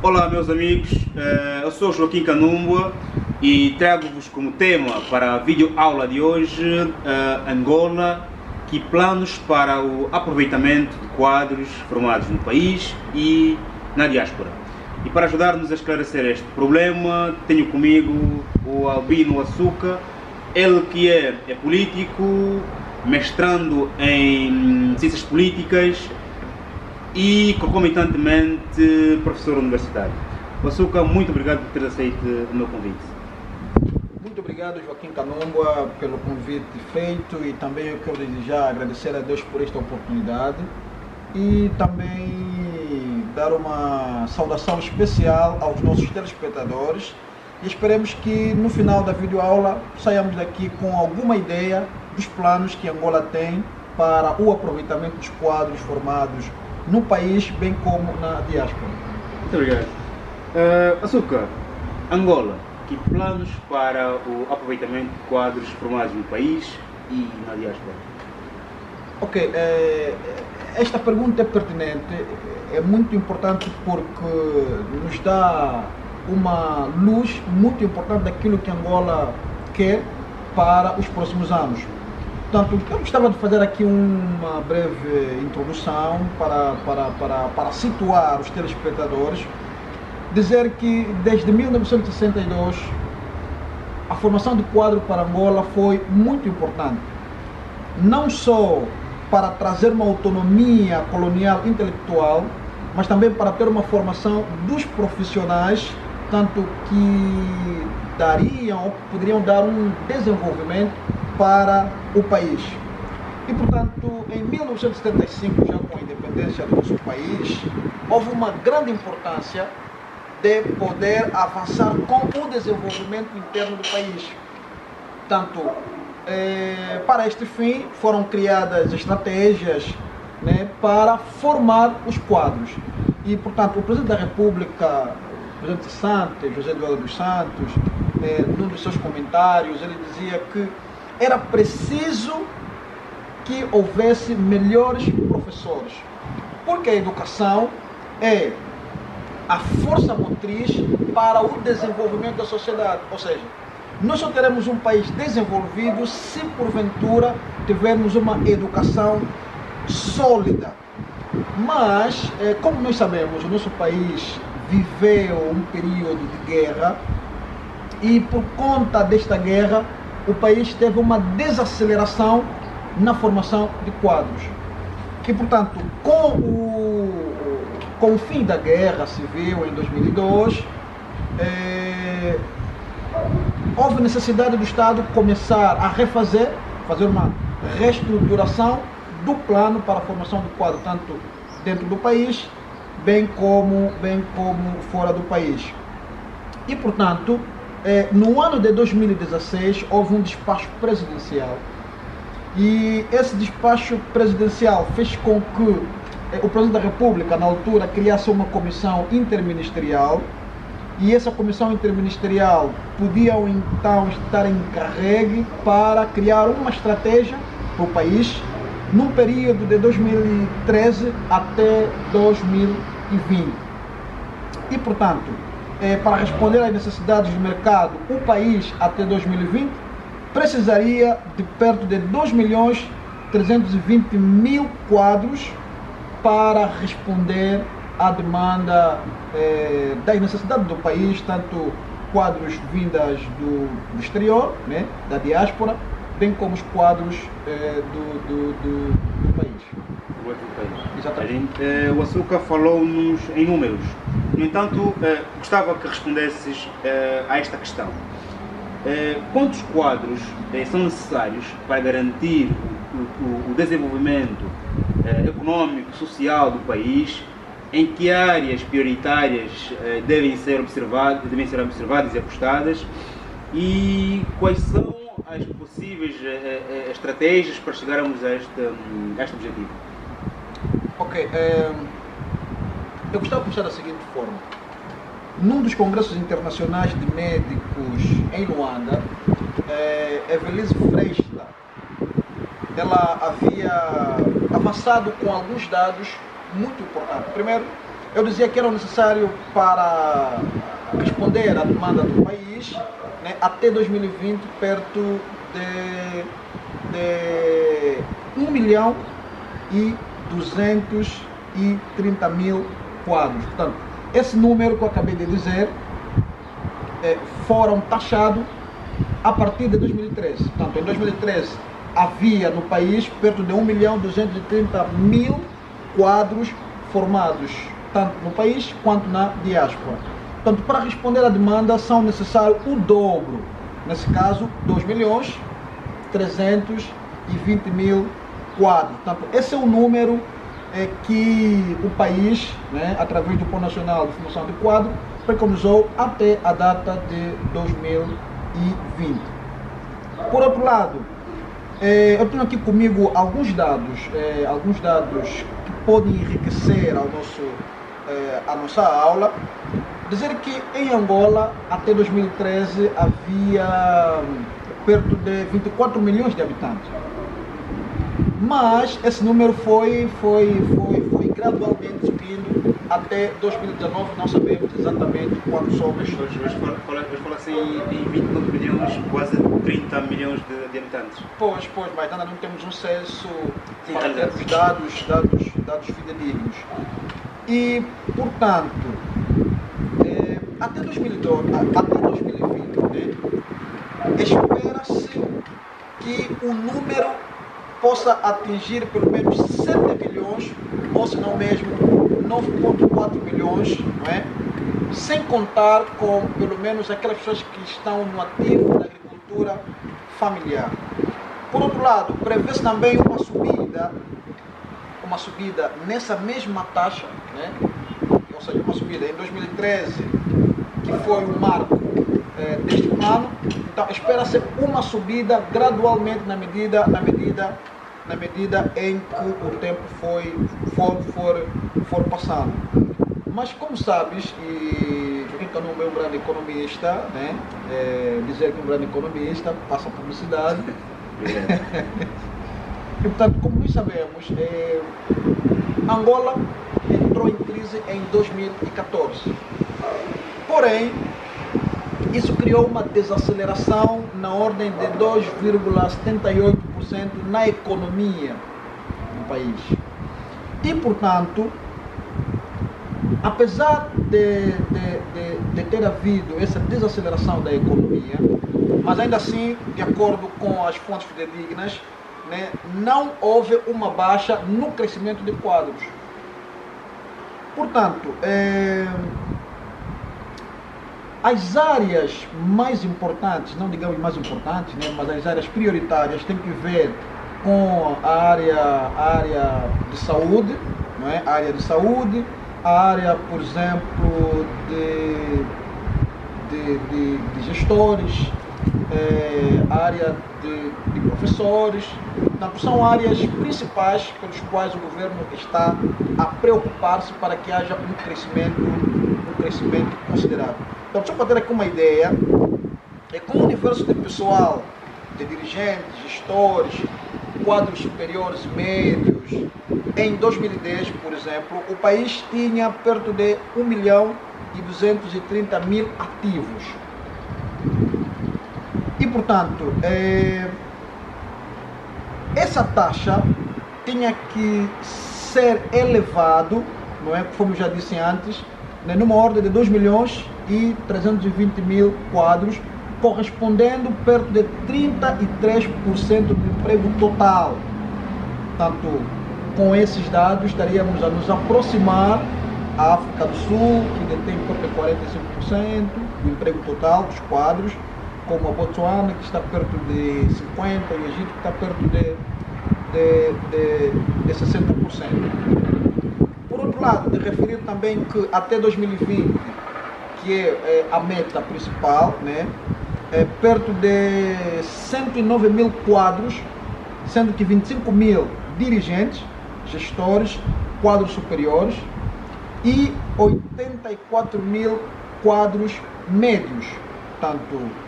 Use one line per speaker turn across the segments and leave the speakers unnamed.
Olá meus amigos, eu sou Joaquim Kanumba e trago-vos como tema para a videoaula de hoje Angola, que planos para o aproveitamento de quadros formados no país e na diáspora. E para ajudar-nos a esclarecer este problema, tenho comigo o Albino Açúcar, ele que é político, mestrando em Ciências Políticas e concomitantemente professor universitário. Açúcar, muito obrigado por ter aceito o meu convite.
Muito obrigado, Joaquim Kanumba, pelo convite feito, e também eu quero desejar agradecer a Deus por esta oportunidade e também dar uma saudação especial aos nossos telespectadores, e esperemos que no final da videoaula saiamos daqui com alguma ideia dos planos que Angola tem para o aproveitamento dos quadros formados no país, bem como na diáspora.
Muito obrigado. Açúcar, Angola, que planos para o aproveitamento de quadros formados no país e na diáspora?
Ok, esta pergunta é pertinente, é muito importante porque nos dá uma luz muito importante daquilo que Angola quer para os próximos anos. Portanto, eu gostava de fazer aqui uma breve introdução para situar os telespectadores, dizer que desde 1962 a formação de quadro para Angola foi muito importante, não só para trazer uma autonomia colonial intelectual, mas também para ter uma formação dos profissionais, tanto que dariam ou poderiam dar um desenvolvimento para o país. E, portanto, em 1975, já com a independência do nosso país, houve uma grande importância de poder avançar com o desenvolvimento interno do país. Tanto para este fim foram criadas estratégias, né, para formar os quadros. E, portanto, o Presidente da República, o Presidente Santos, José Eduardo dos Santos, num dos seus comentários, ele dizia que era preciso que houvesse melhores professores, porque a educação é a força motriz para o desenvolvimento da sociedade. Ou seja, nós só teremos um país desenvolvido se porventura tivermos uma educação sólida. Mas, como nós sabemos, o nosso país viveu um período de guerra, e por conta desta guerra o país teve uma desaceleração na formação de quadros. Que, portanto, com o fim da guerra civil em 2002, houve necessidade do Estado começar a fazer uma reestruturação do plano para a formação de quadro, tanto dentro do país, bem como fora do país. E, portanto, no ano de 2016 houve um despacho presidencial, e esse despacho presidencial fez com que o Presidente da República, na altura, criasse uma comissão interministerial, e essa comissão interministerial podia então estar encarregue para criar uma estratégia para o país num período de 2013 até 2020. E, portanto, para responder às necessidades do mercado, o país até 2020 precisaria de perto de 2.320.000 quadros para responder à demanda das necessidades do país, tanto quadros vindas do exterior, né, da diáspora, bem como os quadros do país.
Exatamente. O Açúcar falou-nos em números. No entanto, gostava que respondesses a esta questão. Quantos quadros são necessários para garantir o desenvolvimento econômico, social do país? Em que áreas prioritárias devem ser observadas e apostadas? E quais são as possíveis estratégias para chegarmos a este objetivo?
Ok, eu gostava de puxar da seguinte forma. Num dos congressos internacionais de médicos em Luanda, Evelise Freixta, ela havia avançado com alguns dados muito importantes. Primeiro, eu dizia que era necessário para responder à demanda do país, né, até 2020 perto de 1.230.000 quadros. Portanto, esse número que eu acabei de dizer foram taxados a partir de 2013. Portanto, em 2013 havia no país perto de 1.230.000 quadros formados, tanto no país quanto na diáspora. Portanto, para responder à demanda são necessários o dobro, nesse caso 2.320.000 quadros. Portanto, esse é o número que o país, né, através do Plano Nacional de Formação de Quadro, preconizou até a data de 2020. Por outro lado, eu tenho aqui comigo alguns dados que podem enriquecer a nossa aula. Dizer que em Angola, até 2013, havia perto de 24 milhões de habitantes. Mas esse número foi gradualmente subindo até 2019, não sabemos exatamente quantos somos.
Hoje fala-se em 29 milhões, quase 30 milhões de habitantes.
Pois, mas ainda não temos um censo para termos dados fidedignos. E, portanto, até 2020, né, espera-se que o número possa atingir pelo menos 7 milhões, ou se não mesmo 9,4 milhões, não é? Sem contar com pelo menos aquelas pessoas que estão no ativo da agricultura familiar. Por outro lado, prevê-se também uma subida nessa mesma taxa, né? Ou seja, uma subida em 2013, que foi o marco deste plano. Então, espera-se uma subida gradualmente na medida em que o tempo for passando. Mas, como sabes, e quem não é um grande economista, né? Dizer que um grande economista passa publicidade. E, portanto, como nós sabemos, Angola entrou em crise em 2014. Porém, isso criou uma desaceleração na ordem de 2,78% na economia do país. E, portanto, apesar de ter havido essa desaceleração da economia, mas ainda assim, de acordo com as fontes fidedignas, né, não houve uma baixa no crescimento de quadros. Portanto, as áreas mais importantes, não digamos mais importantes, né, mas as áreas prioritárias têm que ver com a área de saúde, não é? A área de saúde, a área, por exemplo, de gestores, a área de professores. Portanto, são áreas principais pelas quais o governo está a preocupar-se para que haja um crescimento considerável. Então, só para ter aqui uma ideia, com o universo de pessoal, de dirigentes, gestores, quadros superiores, médios, em 2010, por exemplo, o país tinha perto de 1.230.000 ativos. E, portanto, essa taxa tinha que ser elevado, não é? Como já disse antes, né, numa ordem de 2.320.000 quadros, correspondendo perto de 33% do emprego total. Portanto, com esses dados estaríamos a nos aproximar à África do Sul, que detém perto de 45% do emprego total dos quadros, como a Botsuana, que está perto de 50%, e o Egito, que está perto de 60%. Por outro lado, de referir também que até 2020, que é a meta principal, né, perto de 109.000 quadros, sendo que 25.000 dirigentes, gestores, quadros superiores e 84.000 quadros médios, tanto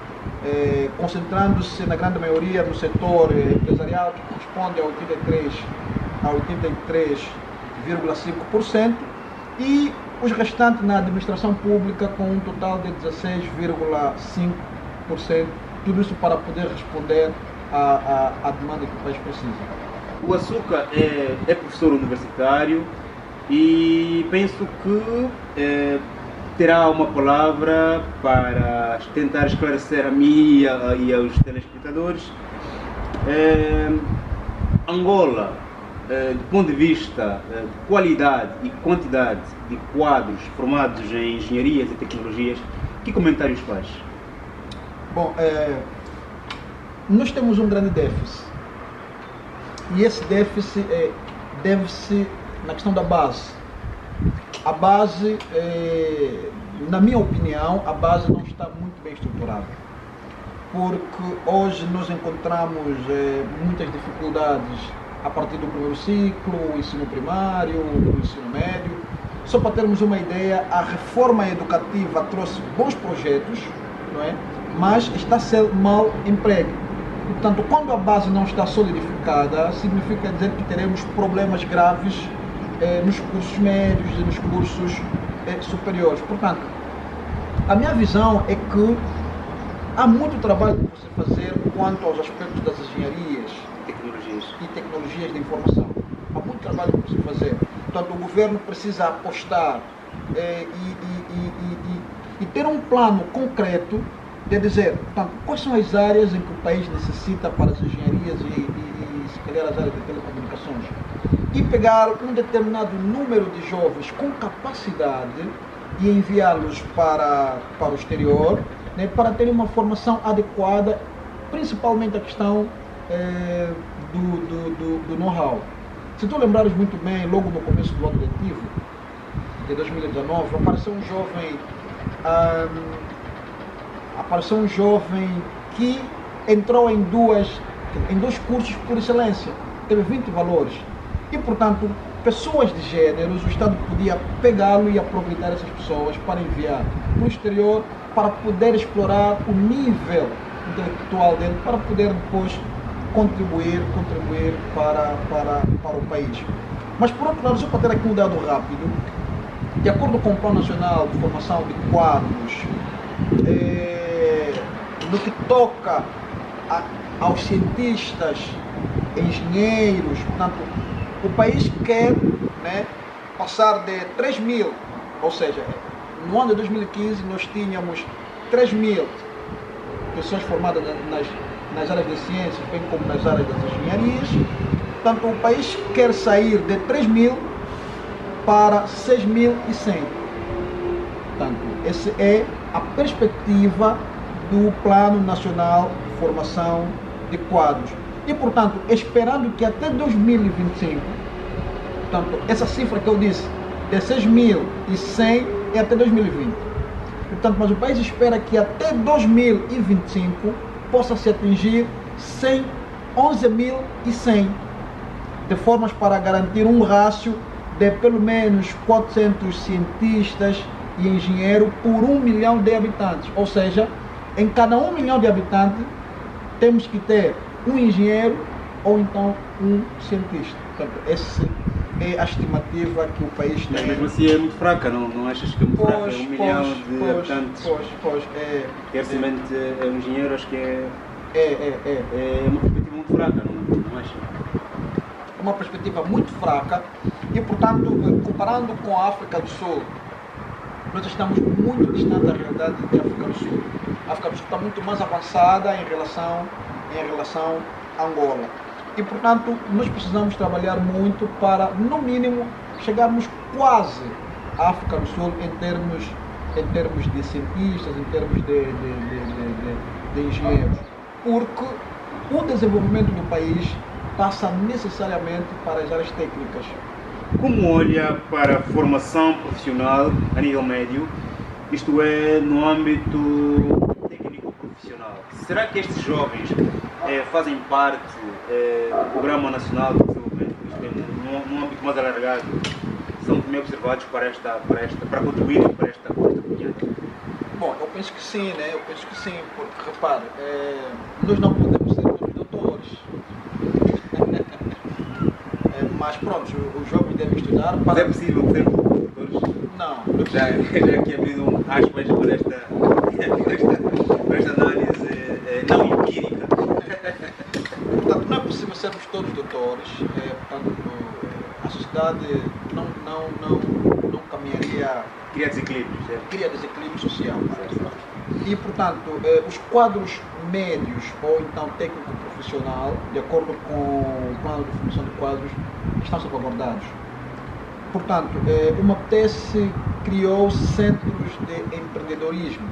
concentrando-se na grande maioria no setor empresarial, que corresponde a 83,5%, e os restantes na administração pública com um total de 16,5%, tudo isso para poder responder à demanda que o país precisa.
O Açúcar é professor universitário e penso que terá uma palavra para tentar esclarecer a mim e aos telespectadores. Angola, do ponto de vista de qualidade e quantidade de quadros formados em engenharias e tecnologias, que comentários faz?
Bom, nós temos um grande déficit e esse déficit deve-se na questão da base. A base, na minha opinião, a base não está muito bem estruturada, porque hoje nós encontramos muitas dificuldades a partir do primeiro ciclo, o ensino primário, o ensino médio. Só para termos uma ideia, a reforma educativa trouxe bons projetos, não é? Mas está a ser mal emprego. Portanto, quando a base não está solidificada, significa dizer que teremos problemas graves nos cursos médios e nos cursos superiores. Portanto, a minha visão é que há muito trabalho por se fazer quanto aos aspectos das engenharias e tecnologias de informação. Há muito trabalho por se fazer. Portanto, o governo precisa apostar e ter um plano concreto de dizer, portanto, quais são as áreas em que o país necessita para as engenharias e se calhar as áreas de telecomunicações. E pegar um determinado número de jovens com capacidade e enviá-los para o exterior, né, para terem uma formação adequada, principalmente a questão do know-how. Se tu lembrares muito bem, logo no começo do ano letivo de 2019, apareceu um jovem que entrou em dois cursos por excelência, teve 20 valores. E, portanto, pessoas de gêneros, o Estado podia pegá-lo e aproveitar essas pessoas para enviar para o exterior, para poder explorar o nível intelectual dele, para poder depois contribuir para o país. Mas, por outro lado, só para ter aqui um dado rápido, de acordo com o Plano Nacional de Formação de Quadros, no que toca aos cientistas, engenheiros, portanto, o país quer, né, passar de 3 mil, ou seja, no ano de 2015 nós tínhamos 3 mil pessoas formadas nas áreas de ciências, bem como nas áreas das engenharias. Portanto, o país quer sair de 3 mil para 6.100. Portanto, essa é a perspectiva do Plano Nacional de Formação de Quadros. E, portanto, esperando que até 2025, portanto, essa cifra que eu disse, de 6.100 é até 2020. Portanto, mas o país espera que até 2025 possa se atingir 11.100, de formas para garantir um rácio de pelo menos 400 cientistas e engenheiros por 1 milhão de habitantes. Ou seja, em cada 1 milhão de habitantes, temos que ter um engenheiro ou então um cientista. Portanto, essa é a estimativa que o país tem.
Mas mesmo assim é muito fraca, não achas que é muito fraca? 1 milhão de habitantes. Quer somente um engenheiro, acho que é uma perspectiva muito fraca, não achas?
É uma perspectiva muito fraca e, portanto, comparando com a África do Sul, nós estamos muito distantes da realidade da África do Sul. A África do Sul está muito mais avançada em relação a Angola. E, portanto, nós precisamos trabalhar muito para, no mínimo, chegarmos quase à África do Sul em termos de cientistas, em termos de engenheiros. Porque o desenvolvimento do país passa necessariamente para as áreas técnicas.
Como olha para a formação profissional a nível médio, isto é, no âmbito técnico-profissional? Será que estes jovens fazem parte do Programa Nacional de Desenvolvimento, isto é, num âmbito mais alargado, são também observados para contribuir para esta comunidade?
Bom, eu penso que sim, né? Eu penso que sim, porque, repare, nós não podemos ser todos doutores. Mas pronto, os jovens devem estudar para...
Mas é possível ter doutores?
Não.
Já aqui abrindo aspas por esta análise não empírica.
Portanto, não é possível sermos todos doutores, portanto, a sociedade não caminharia,
Cria desequilíbrios, certo?
cria desequilíbrio social. E, portanto, os quadros médios ou então técnico-profissional, de acordo com o plano de formação de quadros, estão salvaguardados. Portanto, o MAPTES criou centros de empreendedorismo,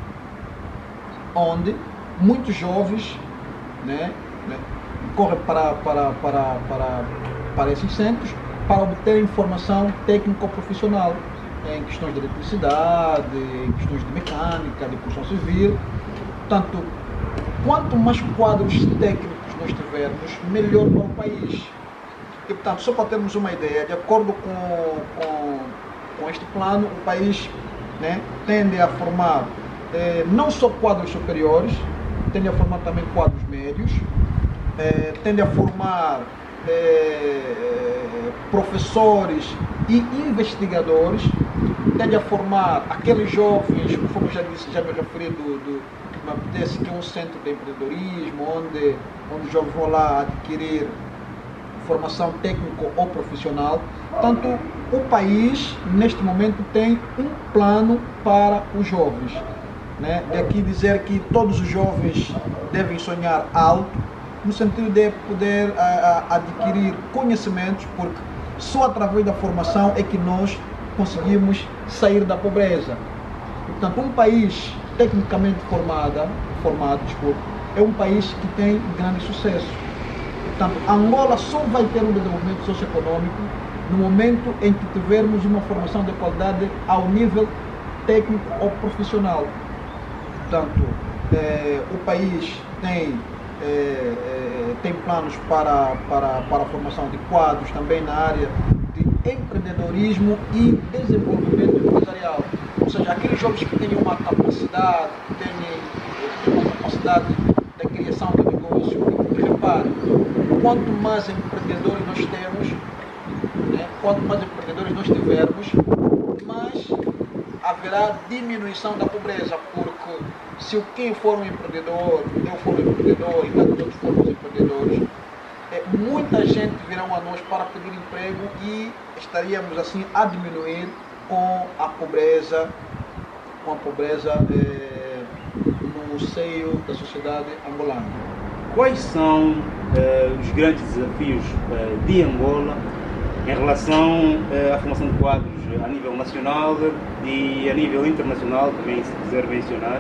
onde muitos jovens correm para esses centros para obter informação técnico-profissional em questões de eletricidade, em questões de mecânica, de construção civil. Portanto, quanto mais quadros técnicos nós tivermos, melhor para o país. E, portanto, só para termos uma ideia, de acordo com este plano, o país tende a formar não só quadros superiores, tende a formar também quadros médios, tende a formar professores e investigadores, tende a formar aqueles jovens, como já disse, já me referi do MAPTES, que é um centro de empreendedorismo, onde os jovens vão lá adquirir formação técnico ou profissional. Portanto, o país, neste momento, tem um plano para os jovens. De aqui dizer que todos os jovens devem sonhar alto, no sentido de poder adquirir conhecimentos, porque só através da formação é que nós conseguimos sair da pobreza. Portanto, um país tecnicamente formado, é um país que tem grande sucesso. Portanto, Angola só vai ter um desenvolvimento socioeconômico no momento em que tivermos uma formação de qualidade ao nível técnico ou profissional. Portanto, o país tem planos para a formação de quadros também na área de empreendedorismo e desenvolvimento empresarial. Ou seja, aqueles jovens que têm uma capacidade, de criação de negócio. Repare, quanto mais empreendedores nós temos, quanto mais empreendedores nós tivermos, mais haverá diminuição da pobreza, porque se quem for um empreendedor, eu for um empreendedor e tantos outros formos empreendedores, muita gente virá a nós para pedir emprego e estaríamos assim a diminuir com a pobreza no seio da sociedade angolana.
Quais são os grandes desafios de Angola em relação à formação de quadros a nível nacional e a nível internacional, também, se quiser mencionar?